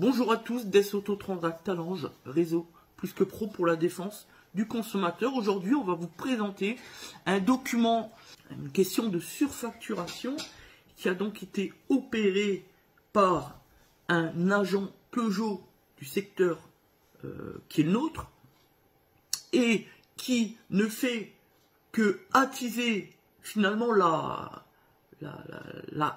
Bonjour à tous, Des Autotransact Talange, réseau plus que pro pour la défense du consommateur. Aujourd'hui, on va vous présenter un document, une question de surfacturation qui a donc été opérée par un agent Peugeot du secteur qui est le nôtre et qui ne fait que attiser finalement la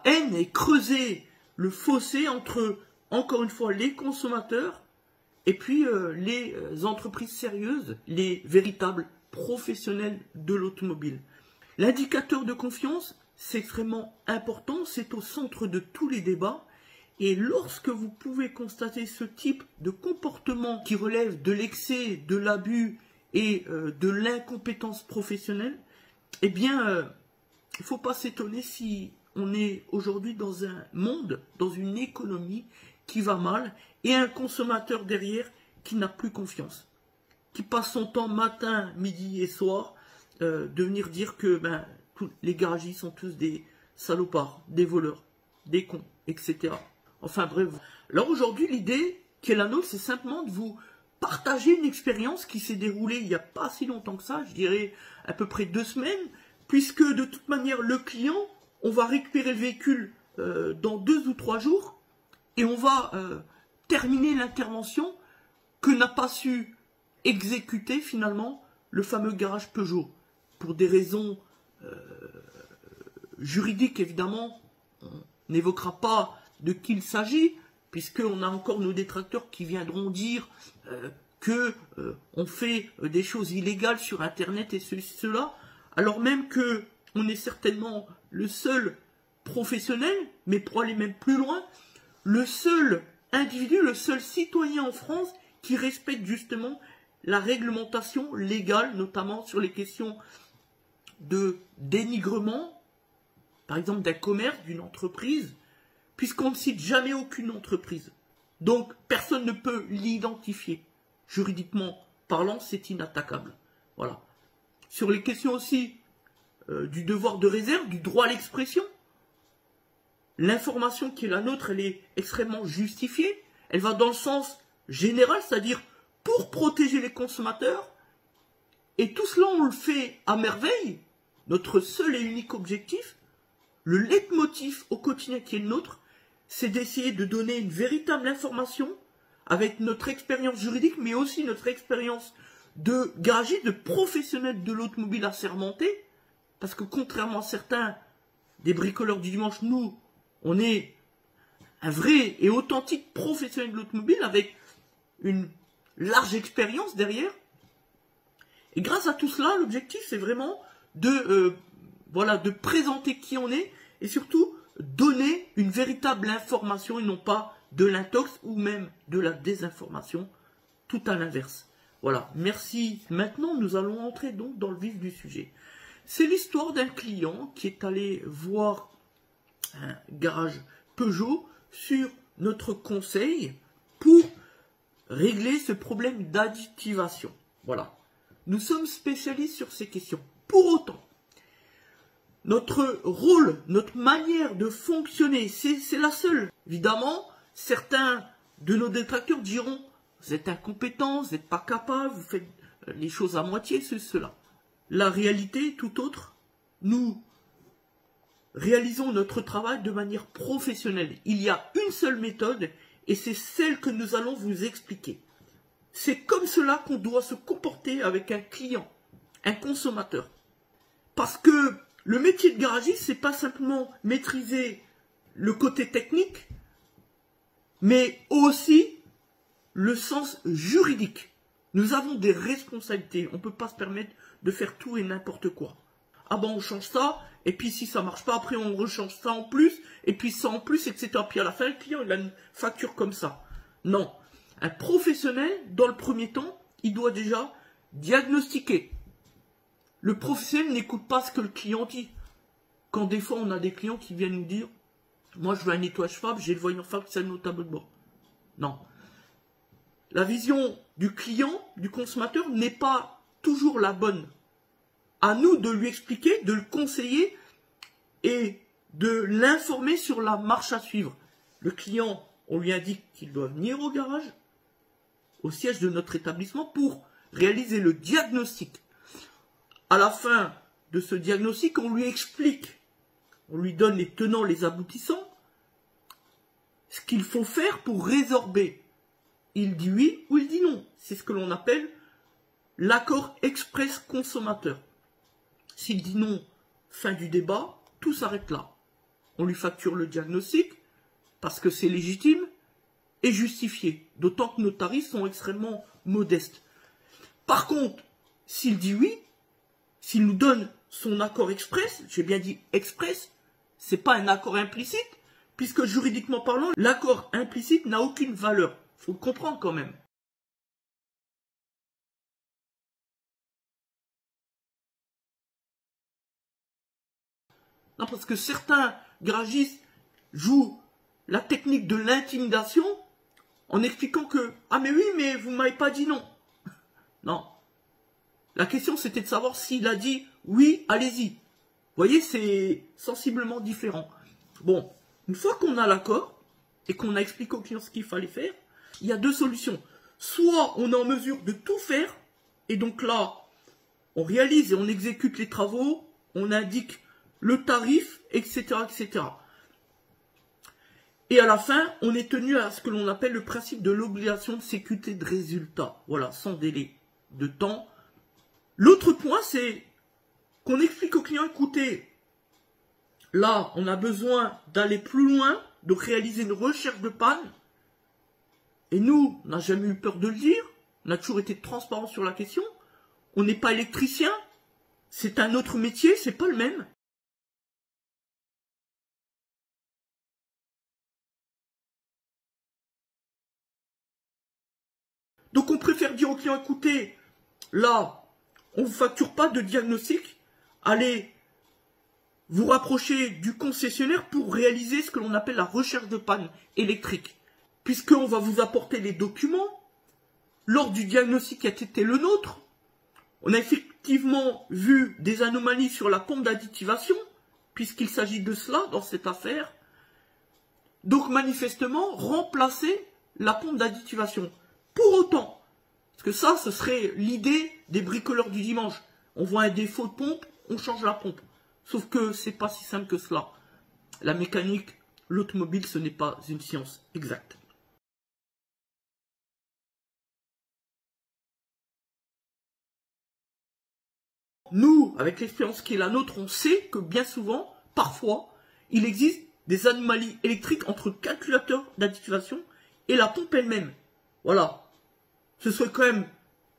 haine et creuser le fossé entre, encore une fois, les consommateurs et puis les entreprises sérieuses, les véritables professionnels de l'automobile. L'indicateur de confiance, c'est extrêmement important, c'est au centre de tous les débats. Et lorsque vous pouvez constater ce type de comportement qui relève de l'excès, de l'abus et de l'incompétence professionnelle, eh bien, il ne faut pas s'étonner si on est aujourd'hui dans un monde, dans une économie qui va mal et un consommateur derrière qui n'a plus confiance, qui passe son temps matin, midi et soir de venir dire que tous les garagistes sont tous des salopards, des voleurs, des cons, etc. Enfin bref. Alors aujourd'hui, l'idée qui est la nôtre, c'est simplement de vous partager une expérience qui s'est déroulée il n'y a pas si longtemps que ça, je dirais à peu près 2 semaines, puisque de toute manière, le client, on va récupérer le véhicule dans 2 ou 3 jours et on va terminer l'intervention que n'a pas su exécuter finalement le fameux garage Peugeot. Pour des raisons juridiques, évidemment, on n'évoquera pas de qui il s'agit, puisqu'on a encore nos détracteurs qui viendront dire qu'on fait des choses illégales sur Internet et cela, alors même que on est certainement le seul professionnel, mais pour aller même plus loin, le seul individu, le seul citoyen en France qui respecte justement la réglementation légale, notamment sur les questions de dénigrement, par exemple d'un commerce, d'une entreprise, puisqu'on ne cite jamais aucune entreprise. Donc personne ne peut l'identifier. Juridiquement parlant, c'est inattaquable. Voilà. Sur les questions aussi du devoir de réserve, du droit à l'expression, l'information qui est la nôtre, elle est extrêmement justifiée. Elle va dans le sens général, c'est-à-dire pour protéger les consommateurs. Et tout cela, on le fait à merveille. Notre seul et unique objectif, le leitmotiv au quotidien qui est le nôtre, c'est d'essayer de donner une véritable information avec notre expérience juridique, mais aussi notre expérience de garagiste, de professionnel de l'automobile assermenté. Parce que contrairement à certains des bricoleurs du dimanche, nous, on est un vrai et authentique professionnel de l'automobile avec une large expérience derrière. Et grâce à tout cela, l'objectif, c'est vraiment de présenter qui on est et surtout donner une véritable information et non pas de l'intox ou même de la désinformation, tout à l'inverse. Voilà, merci. Maintenant, nous allons entrer donc dans le vif du sujet. C'est l'histoire d'un client qui est allé voir un garage Peugeot sur notre conseil pour régler ce problème d'additivation. Voilà. Nous sommes spécialistes sur ces questions. Pour autant, notre rôle, notre manière de fonctionner, c'est la seule. Évidemment, certains de nos détracteurs diront « Vous êtes incompétents, vous n'êtes pas capables, vous faites les choses à moitié, cela ». La réalité est tout autre. Nous réalisons notre travail de manière professionnelle. Il y a une seule méthode et c'est celle que nous allons vous expliquer. C'est comme cela qu'on doit se comporter avec un client, un consommateur. Parce que le métier de garagiste, c'est pas simplement maîtriser le côté technique, mais aussi le sens juridique. Nous avons des responsabilités. On ne peut pas se permettre de faire tout et n'importe quoi. Ah ben on change ça, et puis si ça ne marche pas, après on rechange ça en plus, et puis ça en plus, etc. Puis à la fin, le client, il a une facture comme ça. Non. Un professionnel, dans le premier temps, il doit déjà diagnostiquer. Le professionnel n'écoute pas ce que le client dit. Quand des fois, on a des clients qui viennent nous dire « Moi, je veux un nettoyage Fab, j'ai le voyant Fab qui s'allume au tableau de bord. » Non. La vision du client, du consommateur, n'est pas toujours la bonne. À nous de lui expliquer, de le conseiller et de l'informer sur la marche à suivre. Le client, on lui indique qu'il doit venir au garage, au siège de notre établissement, pour réaliser le diagnostic. À la fin de ce diagnostic, on lui explique, on lui donne les tenants, les aboutissants, ce qu'il faut faire pour résorber. Il dit oui ou il dit non. C'est ce que l'on appelle l'accord express consommateur. S'il dit non, fin du débat, tout s'arrête là. On lui facture le diagnostic parce que c'est légitime et justifié. D'autant que nos tarifs sont extrêmement modestes. Par contre, s'il dit oui, s'il nous donne son accord express, j'ai bien dit express, c'est pas un accord implicite, puisque juridiquement parlant, l'accord implicite n'a aucune valeur. Il faut le comprendre quand même. Non, parce que certains garagistes jouent la technique de l'intimidation en expliquant que « Ah mais oui, mais vous m'avez pas dit non ». Non. La question c'était de savoir s'il a dit « Oui, allez-y ». Vous voyez, c'est sensiblement différent. Bon, une fois qu'on a l'accord et qu'on a expliqué au client ce qu'il fallait faire, il y a deux solutions. Soit on est en mesure de tout faire, et donc là, on réalise et on exécute les travaux, on indique le tarif, etc., etc. Et à la fin, on est tenu à ce que l'on appelle le principe de l'obligation de sécurité de résultat. Voilà, sans délai de temps. L'autre point, c'est qu'on explique au client, écoutez, là, on a besoin d'aller plus loin, de réaliser une recherche de panne. Et nous, on n'a jamais eu peur de le dire, on a toujours été transparent sur la question. On n'est pas électricien, c'est un autre métier, c'est pas le même. Donc on préfère dire au client, écoutez, là, on ne vous facture pas de diagnostic, allez vous rapprocher du concessionnaire pour réaliser ce que l'on appelle la recherche de panne électrique. Puisqu'on va vous apporter les documents, lors du diagnostic qui a été le nôtre, on a effectivement vu des anomalies sur la pompe d'additivation, puisqu'il s'agit de cela dans cette affaire. Donc manifestement, remplacer la pompe d'additivation. Pour autant, parce que ça, ce serait l'idée des bricoleurs du dimanche. On voit un défaut de pompe, on change la pompe. Sauf que c'est pas si simple que cela. La mécanique, l'automobile, ce n'est pas une science exacte. Nous, avec l'expérience qui est la nôtre, on sait que bien souvent, parfois, il existe des anomalies électriques entre le calculateur d'additivation et la pompe elle-même. Voilà. Ce serait quand même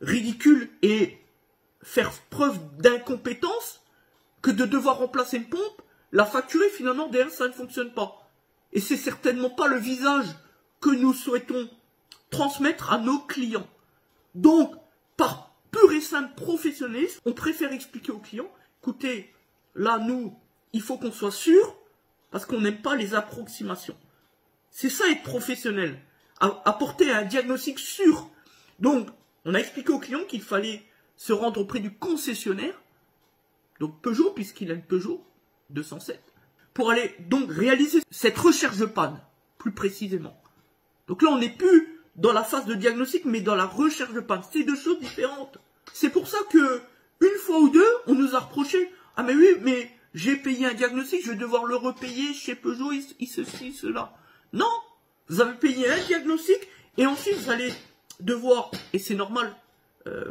ridicule et faire preuve d'incompétence que de devoir remplacer une pompe, la facturer, finalement, derrière, ça ne fonctionne pas. Et c'est certainement pas le visage que nous souhaitons transmettre à nos clients. Donc, par pur et simple professionnalisme, on préfère expliquer aux clients, écoutez, là, nous, il faut qu'on soit sûr, parce qu'on n'aime pas les approximations. C'est ça être professionnel, apporter un diagnostic sûr. Donc, on a expliqué au client qu'il fallait se rendre auprès du concessionnaire, donc Peugeot, puisqu'il a une Peugeot 207, pour aller donc réaliser cette recherche de panne, plus précisément. Donc là, on n'est plus dans la phase de diagnostic, mais dans la recherche de panne. C'est deux choses différentes. C'est pour ça que, une fois ou deux, on nous a reproché, ah mais oui, mais j'ai payé un diagnostic, je vais devoir le repayer chez Peugeot, ceci, cela. Non, vous avez payé un diagnostic, et ensuite vous allez devoir, et c'est normal,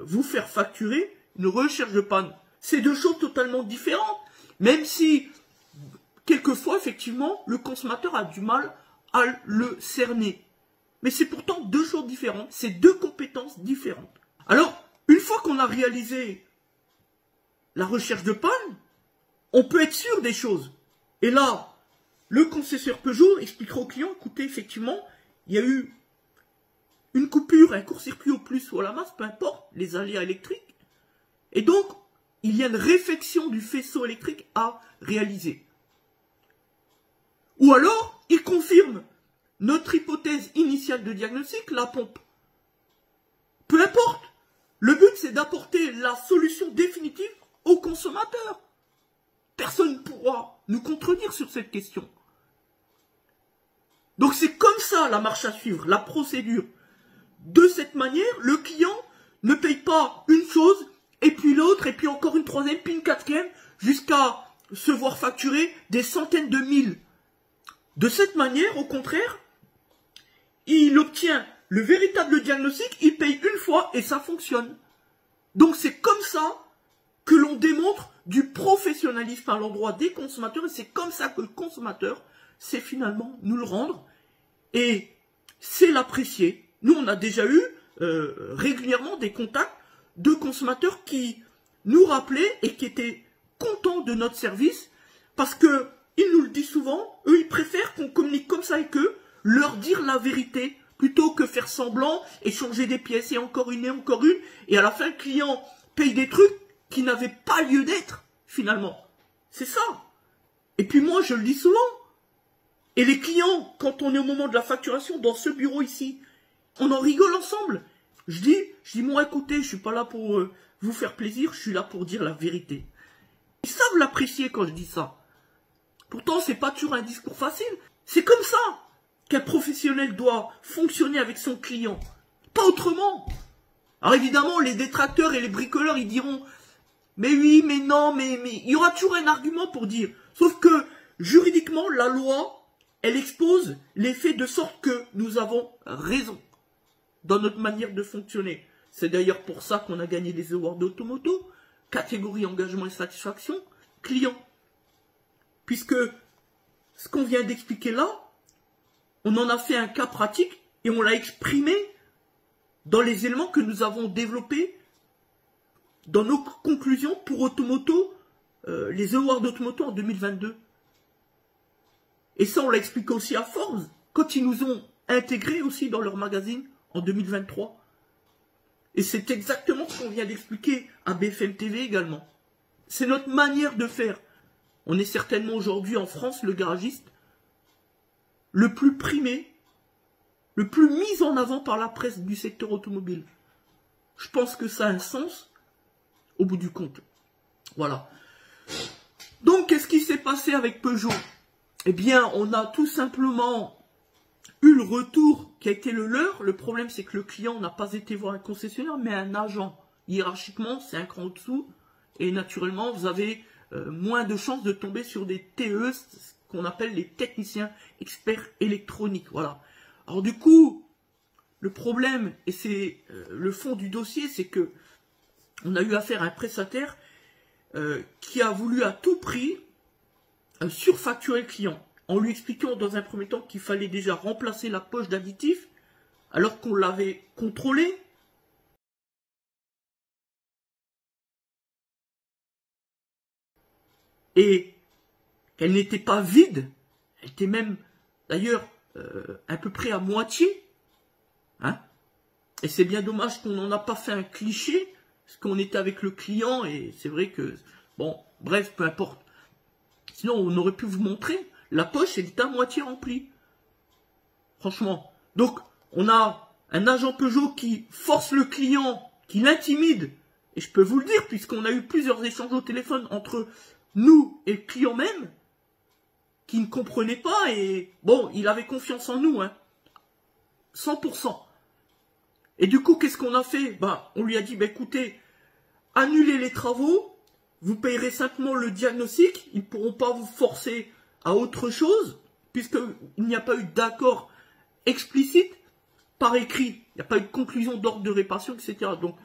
vous faire facturer une recherche de panne. C'est deux choses totalement différentes, même si, quelquefois, effectivement, le consommateur a du mal à le cerner. Mais c'est pourtant deux choses différentes, c'est deux compétences différentes. Alors, une fois qu'on a réalisé la recherche de panne, on peut être sûr des choses. Et là, le concessionnaire Peugeot expliquera au client, écoutez, effectivement, il y a eu une coupure, un court-circuit au plus ou à la masse, peu importe, les aléas électriques. Et donc, il y a une réfection du faisceau électrique à réaliser. Ou alors, il confirme notre hypothèse initiale de diagnostic, la pompe. Peu importe. Le but, c'est d'apporter la solution définitive au consommateur. Personne ne pourra nous contredire sur cette question. Donc c'est comme ça la marche à suivre, la procédure. De cette manière, le client ne paye pas une chose, et puis l'autre, et puis encore une troisième, puis une quatrième, jusqu'à se voir facturer des centaines de mille. De cette manière, au contraire, il obtient le véritable diagnostic, il paye une fois et ça fonctionne. Donc c'est comme ça que l'on démontre du professionnalisme à l'endroit des consommateurs, et c'est comme ça que le consommateur sait finalement nous le rendre, et c'est l'apprécier. Nous, on a déjà eu régulièrement des contacts de consommateurs qui nous rappelaient et qui étaient contents de notre service, parce que ils nous le disent souvent, eux ils préfèrent qu'on communique comme ça avec eux, leur dire la vérité, plutôt que faire semblant, échanger des pièces et encore une, et à la fin le client paye des trucs qui n'avaient pas lieu d'être, finalement. C'est ça. Et puis moi je le dis souvent, et les clients, quand on est au moment de la facturation, dans ce bureau ici, on en rigole ensemble. Je dis moi écoutez, je suis pas là pour vous faire plaisir, je suis là pour dire la vérité. Ils savent l'apprécier quand je dis ça. Pourtant, c'est pas toujours un discours facile. C'est comme ça qu'un professionnel doit fonctionner avec son client. Pas autrement. Alors évidemment, les détracteurs et les bricoleurs, ils diront « Mais oui, mais non, mais... » Il y aura toujours un argument pour dire. Sauf que, juridiquement, la loi, elle expose les faits de sorte que nous avons raison dans notre manière de fonctionner. C'est d'ailleurs pour ça qu'on a gagné les awards d'Automoto, catégorie engagement et satisfaction, client. Puisque ce qu'on vient d'expliquer là, on en a fait un cas pratique et on l'a exprimé dans les éléments que nous avons développés dans nos conclusions pour Automoto, les awards d'Automoto en 2022. Et ça, on l'a expliqué aussi à Forbes, quand ils nous ont intégrés aussi dans leur magazine en 2023. Et c'est exactement ce qu'on vient d'expliquer à BFM TV également. C'est notre manière de faire. On est certainement aujourd'hui en France le garagiste le plus primé, le plus mis en avant par la presse du secteur automobile. Je pense que ça a un sens au bout du compte. Voilà. Donc, qu'est-ce qui s'est passé avec Peugeot? Eh bien, on a tout simplement eu le retour qui a été le leur. Le problème, c'est que le client n'a pas été voir un concessionnaire, mais un agent. Hiérarchiquement, c'est un cran au-dessous. Et naturellement, vous avez moins de chances de tomber sur des TE, ce qu'on appelle les techniciens experts électroniques. Voilà. Alors du coup, le problème, et c'est le fond du dossier, c'est que on a eu affaire à un prestataire qui a voulu à tout prix surfacturer le client, en lui expliquant dans un premier temps qu'il fallait déjà remplacer la poche d'additif, alors qu'on l'avait contrôlé. Et qu'elle n'était pas vide, elle était même, d'ailleurs, à peu près à moitié. Hein, et c'est bien dommage qu'on n'en a pas fait un cliché, parce qu'on était avec le client, et c'est vrai que, bon, bref, peu importe. Sinon, on aurait pu vous montrer, la poche, elle est à moitié remplie. Franchement. Donc, on a un agent Peugeot qui force le client, qui l'intimide, et je peux vous le dire, puisqu'on a eu plusieurs échanges au téléphone entre nous et le client même, qui ne comprenait pas, et bon, il avait confiance en nous, hein, 100%. Et du coup, qu'est-ce qu'on a fait? Bah, on lui a dit, bah, écoutez, annulez les travaux, vous payerez simplement le diagnostic, ils ne pourront pas vous forcer à autre chose, puisqu'il n'y a pas eu d'accord explicite par écrit, il n'y a pas eu de conclusion d'ordre de réparation, etc. Donc,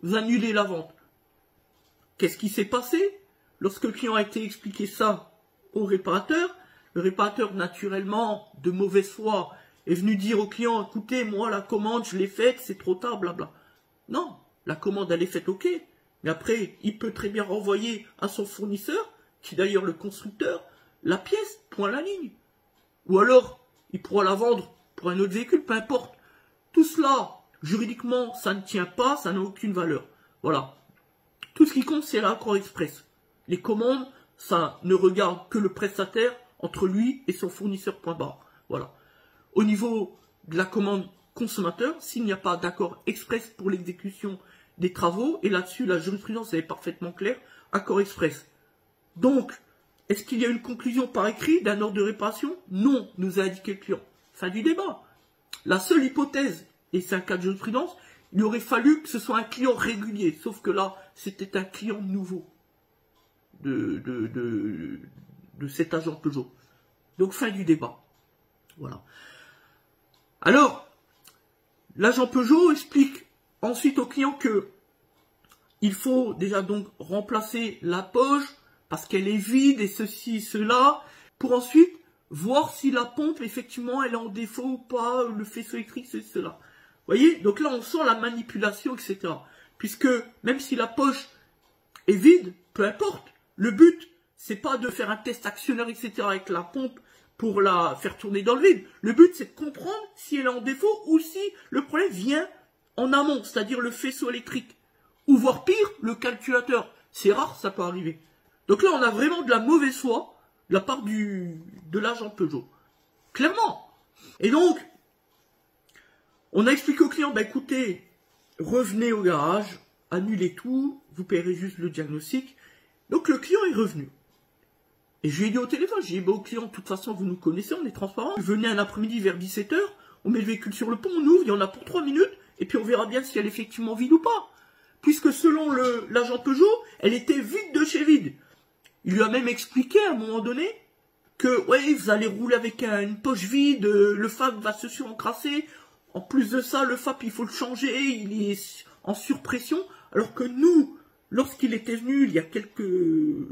vous annulez la vente. Qu'est-ce qui s'est passé? Lorsque le client a été expliqué ça au réparateur, le réparateur, naturellement, de mauvaise foi, est venu dire au client, écoutez, moi, la commande, je l'ai faite, c'est trop tard, blabla. Non, la commande, elle est faite, ok. Mais après, il peut très bien renvoyer à son fournisseur, qui est d'ailleurs le constructeur, la pièce, point la ligne. Ou alors, il pourra la vendre pour un autre véhicule, peu importe. Tout cela, juridiquement, ça ne tient pas, ça n'a aucune valeur. Voilà. Tout ce qui compte, c'est l'accord express. Les commandes, ça ne regarde que le prestataire entre lui et son fournisseur, point barre. Voilà. Au niveau de la commande consommateur, s'il n'y a pas d'accord express pour l'exécution des travaux, et là-dessus, la jurisprudence est parfaitement claire, accord express. Donc, est-ce qu'il y a une conclusion par écrit d'un ordre de réparation? Non, nous a indiqué le client. Fin du débat. La seule hypothèse, et c'est un cas de jurisprudence, il aurait fallu que ce soit un client régulier. Sauf que là, c'était un client nouveau de cet agent Peugeot. Donc, fin du débat. Voilà. Alors, l'agent Peugeot explique ensuite au client que il faut déjà donc remplacer la poche parce qu'elle est vide et ceci, cela, pour ensuite voir si la pompe, effectivement, elle est en défaut ou pas, le faisceau électrique, ceci, cela. Vous voyez? Donc là, on sent la manipulation, etc. Puisque, même si la poche est vide, peu importe, le but, c'est pas de faire un test actionneur, etc. avec la pompe pour la faire tourner dans le vide. Le but, c'est de comprendre si elle est en défaut ou si le problème vient en amont, c'est-à-dire le faisceau électrique. Ou voire pire, le calculateur. C'est rare, ça peut arriver. Donc là, on a vraiment de la mauvaise foi de la part de l'agent Peugeot. Clairement. Et donc, on a expliqué au client, bah écoutez, revenez au garage, annulez tout, vous paierez juste le diagnostic. Donc le client est revenu. Et je lui ai dit au téléphone, j'ai dit, bah, au client, de toute façon, vous nous connaissez, on est transparent. Venez un après-midi vers 17 h, on met le véhicule sur le pont, on ouvre, il y en a pour 3 minutes, et puis on verra bien si elle est effectivement vide ou pas. Puisque selon l'agent Peugeot, elle était vide de chez vide. Il lui a même expliqué à un moment donné que, ouais, vous allez rouler avec une poche vide, le FAP va se surencrasser. En plus de ça, le FAP, il faut le changer, il est en surpression. Alors que nous, lorsqu'il était venu il y a quelques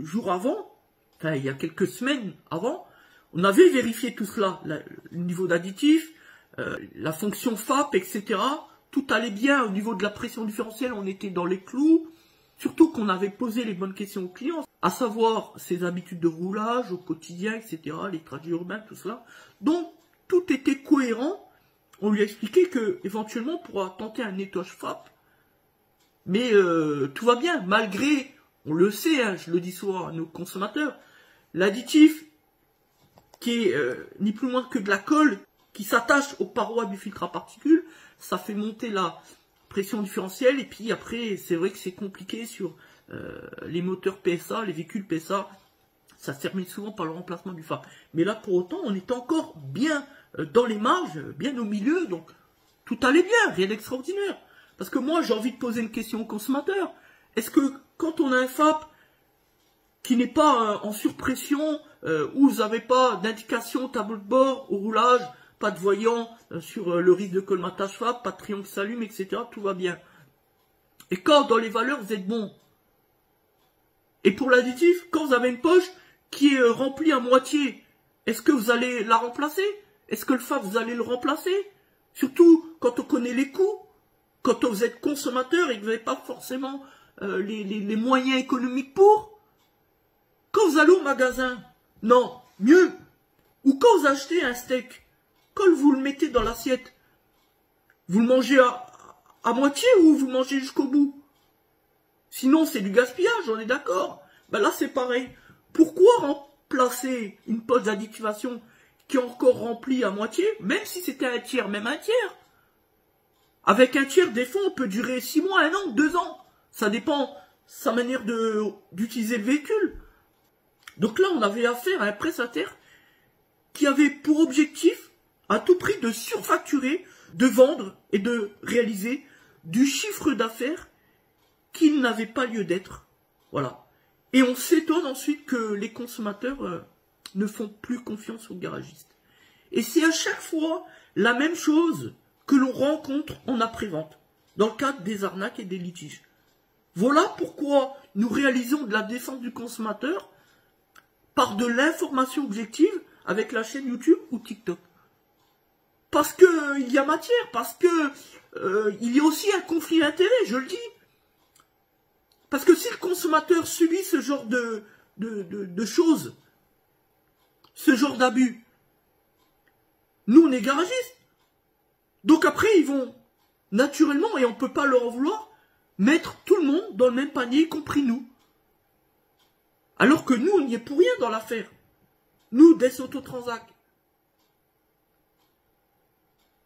jours avant, enfin il y a quelques semaines avant, on avait vérifié tout cela, le niveau d'additif, la fonction FAP, etc. Tout allait bien au niveau de la pression différentielle, on était dans les clous. Surtout qu'on avait posé les bonnes questions aux clients, à savoir ses habitudes de roulage au quotidien, etc., les trajets urbains, tout cela. Donc, tout était cohérent. On lui a expliqué que éventuellement on pourra tenter un nettoyage FAP. Mais tout va bien, malgré, on le sait, hein, je le dis souvent à nos consommateurs, l'additif qui est ni plus loin que de la colle qui s'attache aux parois du filtre à particules, ça fait monter la pression différentielle, et puis après, c'est vrai que c'est compliqué sur les moteurs PSA, les véhicules PSA, ça se termine souvent par le remplacement du FAP. Mais là, pour autant, on est encore bien dans les marges, bien au milieu, donc tout allait bien, rien d'extraordinaire. Parce que moi, j'ai envie de poser une question au consommateur. Est-ce que quand on a un FAP qui n'est pas en surpression, où vous n'avez pas d'indication tableau de bord au roulage, pas de voyant sur le risque de colmatage FAP, pas de triangle qui s'allume, etc. Tout va bien. Et quand dans les valeurs vous êtes bon. Et pour l'additif, quand vous avez une poche qui est remplie à moitié, est-ce que vous allez la remplacer? Est-ce que le FAP vous allez le remplacer? Surtout quand on connaît les coûts, quand vous êtes consommateur et que vous n'avez pas forcément les moyens économiques pour. Quand vous allez au magasin, non, mieux. Ou quand vous achetez un steak, quand vous le mettez dans l'assiette, vous le mangez à moitié ou vous le mangez jusqu'au bout? Sinon, c'est du gaspillage, on est d'accord. Ben là, c'est pareil. Pourquoi remplacer une poche d'additivation qui est encore remplie à moitié, même si c'était un tiers, même un tiers? Avec un tiers, des fois, on peut durer 6 mois, 1 an, 2 ans. Ça dépend sa manière d'utiliser le véhicule. Donc là, on avait affaire à un prestataire qui avait pour objectif, à tout prix, de surfacturer, de vendre et de réaliser du chiffre d'affaires qui n'avait pas lieu d'être. Voilà. Et on s'étonne ensuite que les consommateurs ne font plus confiance aux garagistes. Et c'est à chaque fois la même chose que l'on rencontre en après-vente, dans le cadre des arnaques et des litiges. Voilà pourquoi nous réalisons de la défense du consommateur par de l'information objective avec la chaîne YouTube ou TikTok. Parce que il y a matière, parce que il y a aussi un conflit d'intérêts, je le dis. Parce que si le consommateur subit ce genre de choses, ce genre d'abus, nous on est garagistes. Donc après ils vont naturellement, et on ne peut pas leur en vouloir, mettre tout le monde dans le même panier, y compris nous. Alors que nous, on n'y est pour rien dans l'affaire. Nous, des Autotransac.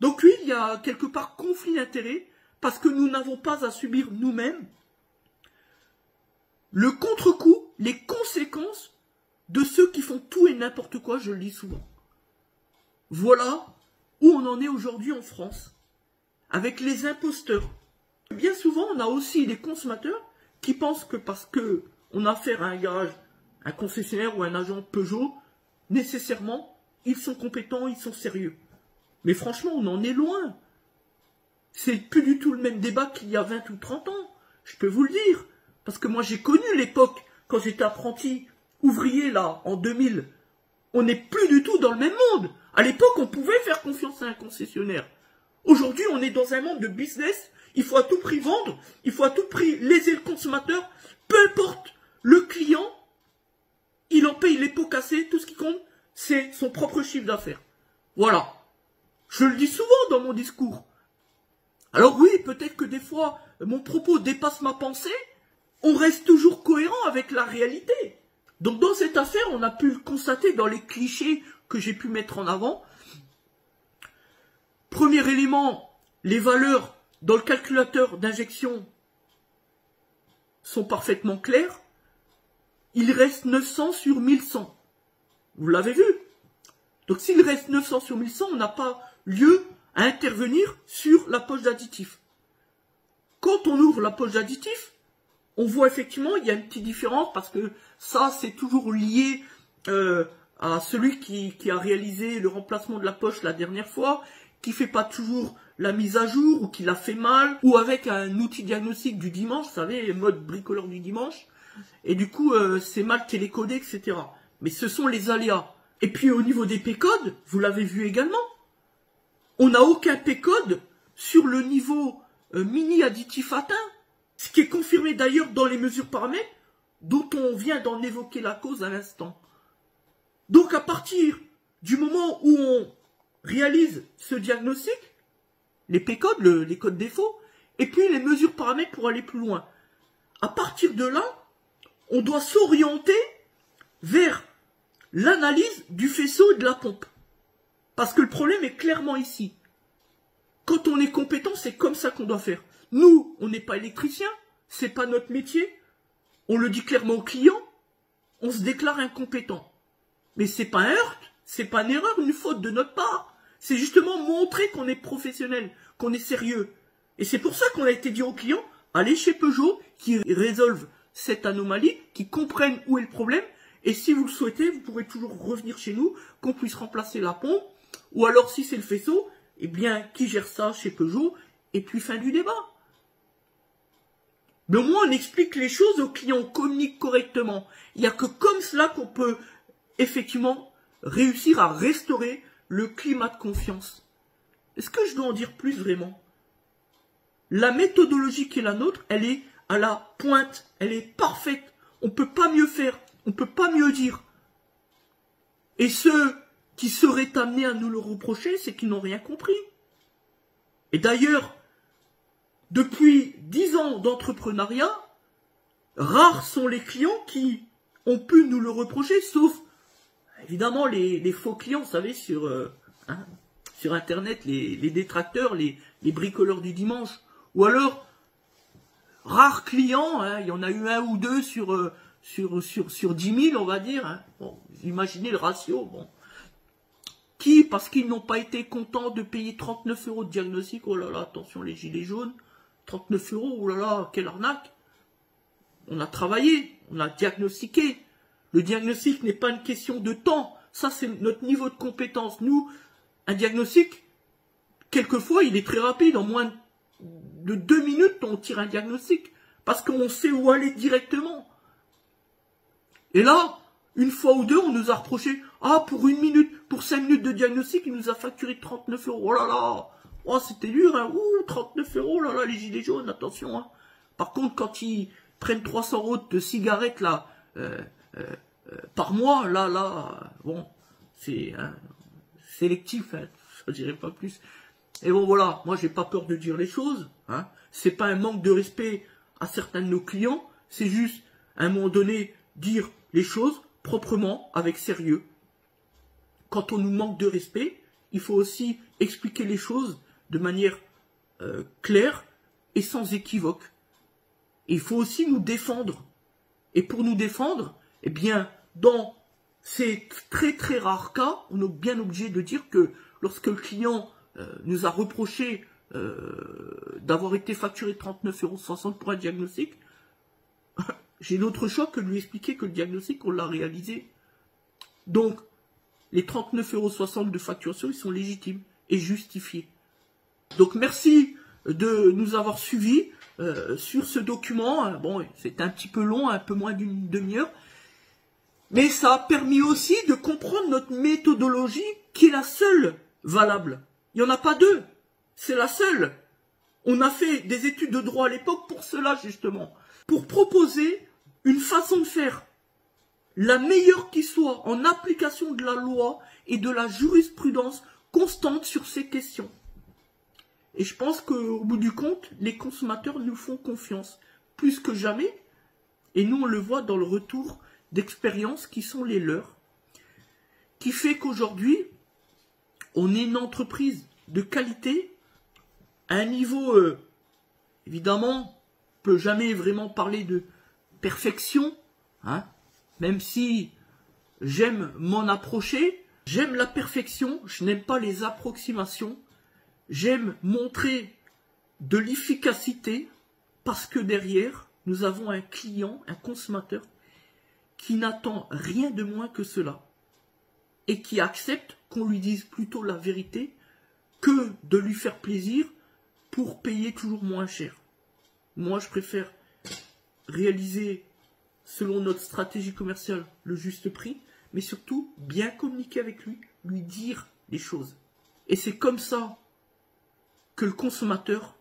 Donc oui, il y a quelque part conflit d'intérêts, parce que nous n'avons pas à subir nous-mêmes le contre-coup, les conséquences de ceux qui font tout et n'importe quoi, je le dis souvent. Voilà où on en est aujourd'hui en France, avec les imposteurs. Bien souvent, on a aussi des consommateurs qui pensent que parce que on a affaire à un garage, un concessionnaire ou un agent Peugeot, nécessairement, ils sont compétents, ils sont sérieux. Mais franchement, on en est loin. C'est plus du tout le même débat qu'il y a 20 ou 30 ans. Je peux vous le dire. Parce que moi, j'ai connu l'époque, quand j'étais apprenti ouvrier, là, en 2000. On n'est plus du tout dans le même monde. À l'époque, on pouvait faire confiance à un concessionnaire. Aujourd'hui, on est dans un monde de business. Il faut à tout prix vendre. Il faut à tout prix léser le consommateur. Peu importe le client, il en paye les pots cassés. Tout ce qui compte, c'est son propre chiffre d'affaires. Voilà. Je le dis souvent dans mon discours. Alors oui, peut-être que des fois, mon propos dépasse ma pensée. On reste toujours cohérent avec la réalité. Donc dans cette affaire, on a pu le constater dans les clichés que j'ai pu mettre en avant. Premier élément, les valeurs dans le calculateur d'injection sont parfaitement claires. Il reste 900 sur 1100. Vous l'avez vu. Donc s'il reste 900 sur 1100, on n'a pas lieu à intervenir sur la poche d'additif. Quand on ouvre la poche d'additif, on voit effectivement il y a une petite différence parce que ça c'est toujours lié à celui qui a réalisé le remplacement de la poche la dernière fois, qui fait pas toujours la mise à jour ou qui l'a fait mal, ou avec un outil diagnostic du dimanche, vous savez, mode bricoleur du dimanche, et du coup c'est mal télécodé, etc. Mais ce sont les aléas. Et puis au niveau des P-codes, vous l'avez vu également, on n'a aucun P-code sur le niveau mini additif atteint, ce qui est confirmé d'ailleurs dans les mesures paramètres dont on vient d'en évoquer la cause à l'instant. Donc à partir du moment où on réalise ce diagnostic, les P-codes, les codes défauts, et puis les mesures paramètres pour aller plus loin. À partir de là, on doit s'orienter vers l'analyse du faisceau et de la pompe. Parce que le problème est clairement ici. Quand on est compétent, c'est comme ça qu'on doit faire. Nous, on n'est pas électricien, c'est pas notre métier. On le dit clairement au client, on se déclare incompétent. Mais c'est pas un heurt, c'est pas une erreur, une faute de notre part. C'est justement montrer qu'on est professionnel, qu'on est sérieux. Et c'est pour ça qu'on a été dit aux clients, allez chez Peugeot, qui résolvent cette anomalie, qui comprennent où est le problème. Et si vous le souhaitez, vous pourrez toujours revenir chez nous, qu'on puisse remplacer la pompe. Ou alors, si c'est le faisceau, eh bien, qui gère ça chez Peugeot? Et puis, fin du débat. Mais au moins, on explique les choses aux clients, on communique correctement. Il n'y a que comme cela qu'on peut, effectivement, réussir à restaurer le climat de confiance. Est-ce que je dois en dire plus vraiment? La méthodologie qui est la nôtre, elle est à la pointe, elle est parfaite. On ne peut pas mieux faire, on ne peut pas mieux dire. Et ceux qui seraient amenés à nous le reprocher, c'est qu'ils n'ont rien compris. Et d'ailleurs, depuis 10 ans d'entrepreneuriat, rares sont les clients qui ont pu nous le reprocher, sauf évidemment les faux clients, vous savez, sur Internet, les détracteurs, les bricoleurs du dimanche. Ou alors, rares clients, il y en a eu un ou deux sur 10 000, on va dire. Bon, imaginez le ratio. Bon. Qui, parce qu'ils n'ont pas été contents de payer 39 € de diagnostic, oh là là, attention les gilets jaunes, 39 €, oh là là, quelle arnaque. On a travaillé, on a diagnostiqué. Le diagnostic n'est pas une question de temps, ça c'est notre niveau de compétence. Nous, un diagnostic, quelquefois il est très rapide, en moins de 2 minutes on tire un diagnostic, parce qu'on sait où aller directement. Et là, une fois ou deux, on nous a reproché, ah, pour 1 minute, pour 5 minutes de diagnostic, il nous a facturé 39 €. Oh là là, oh, c'était dur, hein. Ouh, 39 €, oh là là, les gilets jaunes, attention. Hein. Par contre, quand ils prennent 300 € de cigarettes, là, par mois, là, bon, c'est sélectif, hein, je dirais pas plus. Et bon, voilà, moi, j'ai pas peur de dire les choses. Hein. C'est pas un manque de respect à certains de nos clients, c'est juste, à un moment donné, dire les choses proprement, avec sérieux. Quand on nous manque de respect, il faut aussi expliquer les choses de manière claire et sans équivoque. Et il faut aussi nous défendre. Et pour nous défendre, eh bien, dans ces très très rares cas, on est bien obligé de dire que lorsque le client nous a reproché d'avoir été facturé 39,60 € pour un diagnostic, j'ai l'autre choix que de lui expliquer que le diagnostic, on l'a réalisé. Donc, les 39,60 € de facturation, ils sont légitimes et justifiés. Donc, merci de nous avoir suivis sur ce document. Bon, c'était un petit peu long, un peu moins d'une demi-heure. Mais ça a permis aussi de comprendre notre méthodologie qui est la seule valable. Il n'y en a pas deux. C'est la seule. On a fait des études de droit à l'époque pour cela, justement. Pour proposer une façon de faire la meilleure qui soit en application de la loi et de la jurisprudence constante sur ces questions. Et je pense qu'au bout du compte, les consommateurs nous font confiance plus que jamais. Et nous, on le voit dans le retour d'expériences qui sont les leurs. Qui fait qu'aujourd'hui, on est une entreprise de qualité à un niveau, évidemment, on ne peut jamais vraiment parler de perfection, hein, même si j'aime m'en approcher, j'aime la perfection, je n'aime pas les approximations, j'aime montrer de l'efficacité parce que derrière, nous avons un client, un consommateur qui n'attend rien de moins que cela et qui accepte qu'on lui dise plutôt la vérité que de lui faire plaisir pour payer toujours moins cher. Moi, je préfère réaliser, selon notre stratégie commerciale, le juste prix, mais surtout bien communiquer avec lui, lui dire les choses. Et c'est comme ça que le consommateur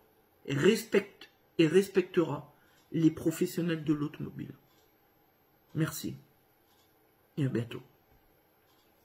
respecte et respectera les professionnels de l'automobile. Merci et à bientôt.